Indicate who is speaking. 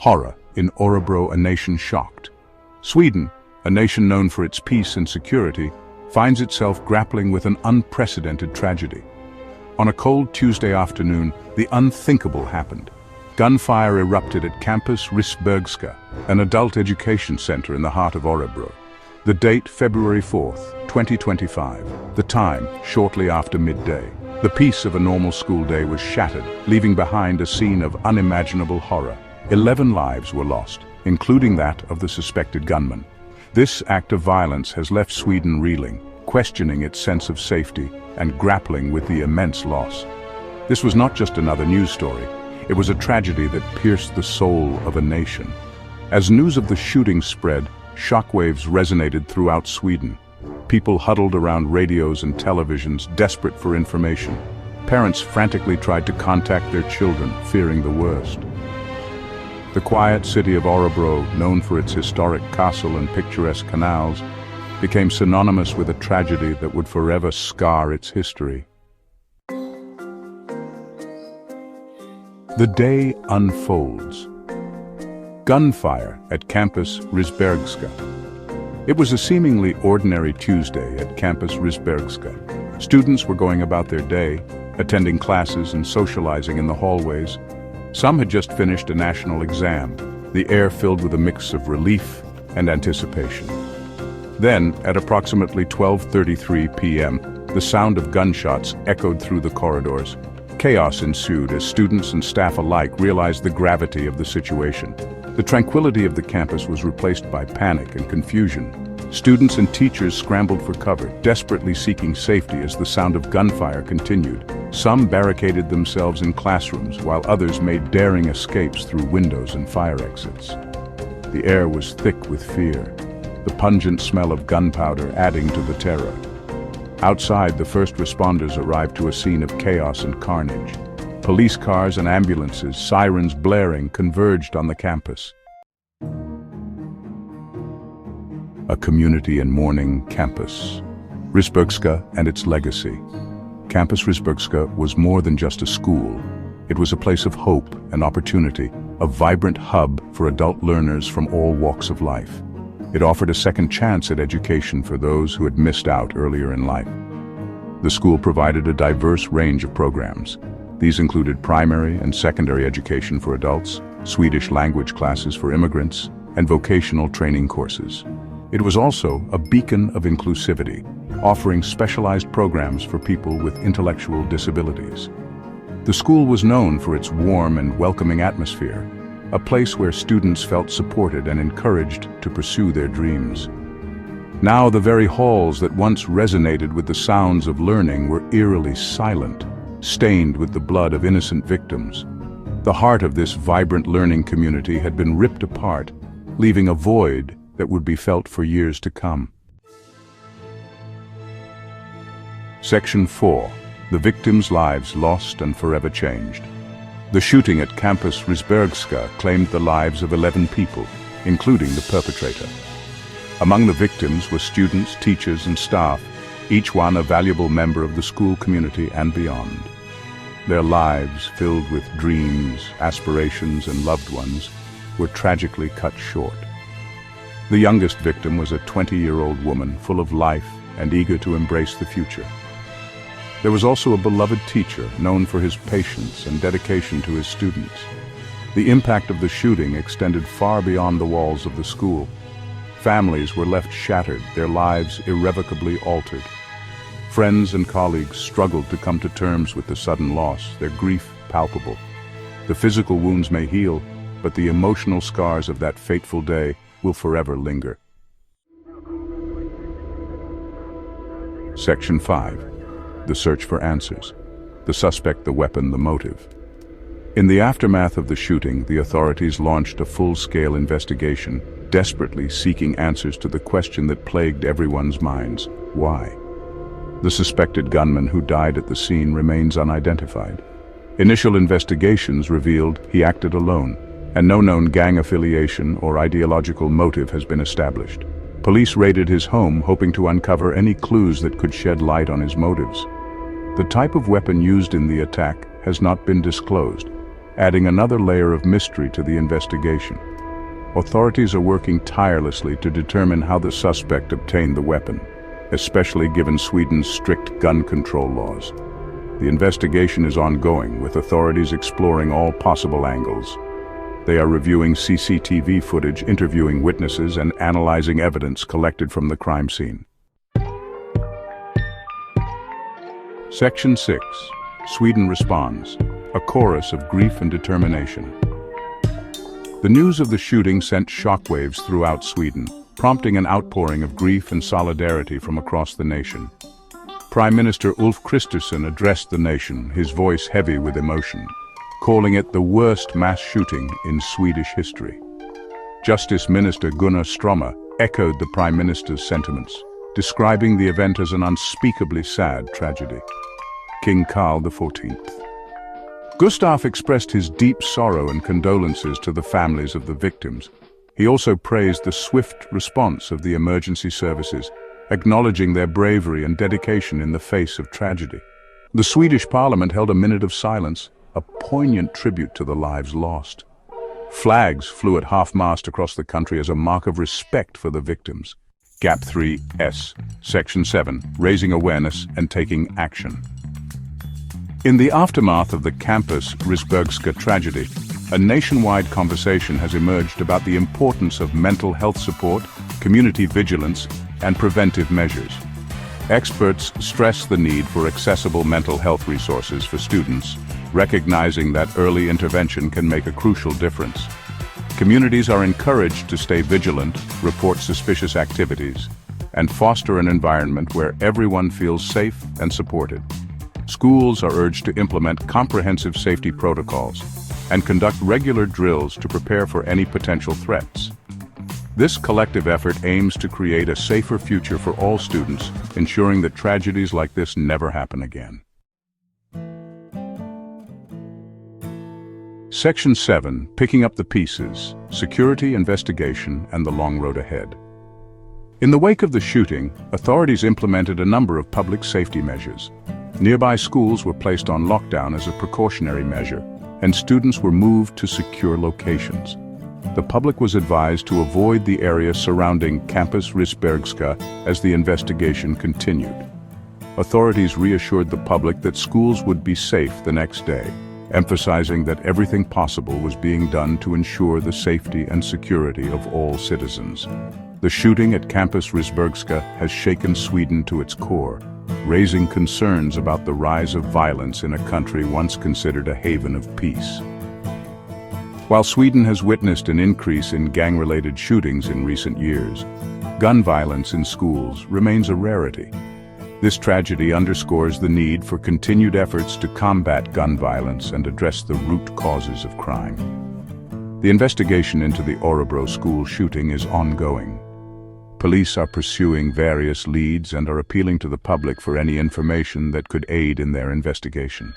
Speaker 1: Horror in Örebro, a nation shocked. Sweden, a nation known for its peace and security, finds itself grappling with an unprecedented tragedy. On a cold Tuesday afternoon, the unthinkable happened. Gunfire erupted at Campus Risbergska, an adult education center in the heart of Örebro. The date, February 4th, 2025. The time, shortly after midday. The peace of a normal school day was shattered, leaving behind a scene of unimaginable horror. 11 lives were lost, including that of the suspected gunman. This act of violence has left Sweden reeling, questioning its sense of safety and grappling with the immense loss. This was not just another news story. It was a tragedy that pierced the soul of a nation. As news of the shooting spread, shockwaves resonated throughout Sweden. People huddled around radios and televisions, desperate for information. Parents frantically tried to contact their children, fearing the worst. The quiet city of Örebro, known for its historic castle and picturesque canals, became synonymous with a tragedy that would forever scar its history. The day unfolds. Gunfire at Campus Risbergska. It was a seemingly ordinary Tuesday at Campus Risbergska. Students were going about their day, attending classes and socializing in the hallways. Some had just finished a national exam, the air filled with a mix of relief and anticipation. Then, at approximately 12:33 p.m., the sound of gunshots echoed through the corridors. Chaos ensued as students and staff alike realized the gravity of the situation. The tranquility of the campus was replaced by panic and confusion. Students and teachers scrambled for cover, desperately seeking safety as the sound of gunfire continued. Some barricaded themselves in classrooms, while others made daring escapes through windows and fire exits. The air was thick with fear, the pungent smell of gunpowder adding to the terror. Outside, the first responders arrived to a scene of chaos and carnage. Police cars and ambulances, sirens blaring, converged on the campus. A community in mourning. Campus Risbergska and its legacy. Campus Risbergska was more than just a school. It was a place of hope and opportunity, a vibrant hub for adult learners from all walks of life. It offered a second chance at education for those who had missed out earlier in life. The school provided a diverse range of programs. These included primary and secondary education for adults, Swedish language classes for immigrants, and vocational training courses. It was also a beacon of inclusivity, offering specialized programs for people with intellectual disabilities. The school was known for its warm and welcoming atmosphere, a place where students felt supported and encouraged to pursue their dreams. Now the very halls that once resonated with the sounds of learning were eerily silent, stained with the blood of innocent victims. The heart of this vibrant learning community had been ripped apart, leaving a void that would be felt for years to come. Section 4. The victims' lives lost and forever changed. The shooting at Campus Risbergska claimed the lives of 11 people, including the perpetrator. Among the victims were students, teachers, and staff, each one a valuable member of the school community and beyond. Their lives, filled with dreams, aspirations, and loved ones, were tragically cut short. The youngest victim was a 20-year-old woman full of life and eager to embrace the future. There was also a beloved teacher known for his patience and dedication to his students. The impact of the shooting extended far beyond the walls of the school. Families were left shattered, their lives irrevocably altered. Friends and colleagues struggled to come to terms with the sudden loss, their grief palpable. The physical wounds may heal, but the emotional scars of that fateful day will forever linger. Section 5. The search for answers. The suspect, the weapon, the motive. In the aftermath of the shooting, the authorities launched a full-scale investigation, desperately seeking answers to the question that plagued everyone's minds: why? The suspected gunman who died at the scene remains unidentified. Initial investigations revealed he acted alone, and no known gang affiliation or ideological motive has been established. Police raided his home, hoping to uncover any clues that could shed light on his motives. The type of weapon used in the attack has not been disclosed, adding another layer of mystery to the investigation. Authorities are working tirelessly to determine how the suspect obtained the weapon, especially given Sweden's strict gun control laws. The investigation is ongoing, with authorities exploring all possible angles. They are reviewing CCTV footage, interviewing witnesses, and analyzing evidence collected from the crime scene. Section 6. Sweden responds. A chorus of grief and determination. The news of the shooting sent shockwaves throughout Sweden, prompting an outpouring of grief and solidarity from across the nation. Prime Minister Ulf Kristersson addressed the nation, his voice heavy with emotion, calling it the worst mass shooting in Swedish history. Justice Minister Gunnar Strömmer echoed the Prime Minister's sentiments, describing the event as an unspeakably sad tragedy. King Carl XIV. Gustaf expressed his deep sorrow and condolences to the families of the victims. He also praised the swift response of the emergency services, acknowledging their bravery and dedication in the face of tragedy. The Swedish Parliament held a minute of silence, a poignant tribute to the lives lost. Flags flew at half-mast across the country as a mark of respect for the victims. Gap 3S, Section 7, raising awareness and taking action. In the aftermath of the Campus Risbergska tragedy, a nationwide conversation has emerged about the importance of mental health support, community vigilance, and preventive measures. Experts stress the need for accessible mental health resources for students, recognizing that early intervention can make a crucial difference. Communities are encouraged to stay vigilant, report suspicious activities, and foster an environment where everyone feels safe and supported. Schools are urged to implement comprehensive safety protocols and conduct regular drills to prepare for any potential threats. This collective effort aims to create a safer future for all students, ensuring that tragedies like this never happen again. Section 7, Picking Up the Pieces, Security, Investigation, and the Long Road Ahead. In the wake of the shooting, authorities implemented a number of public safety measures. Nearby schools were placed on lockdown as a precautionary measure, and students were moved to secure locations. The public was advised to avoid the area surrounding Campus Risbergska as the investigation continued. Authorities reassured the public that schools would be safe the next day, emphasizing that everything possible was being done to ensure the safety and security of all citizens. The shooting at Campus Risbergska has shaken Sweden to its core, raising concerns about the rise of violence in a country once considered a haven of peace. While Sweden has witnessed an increase in gang-related shootings in recent years, gun violence in schools remains a rarity. This tragedy underscores the need for continued efforts to combat gun violence and address the root causes of crime. The investigation into the Örebro school shooting is ongoing. Police are pursuing various leads and are appealing to the public for any information that could aid in their investigation.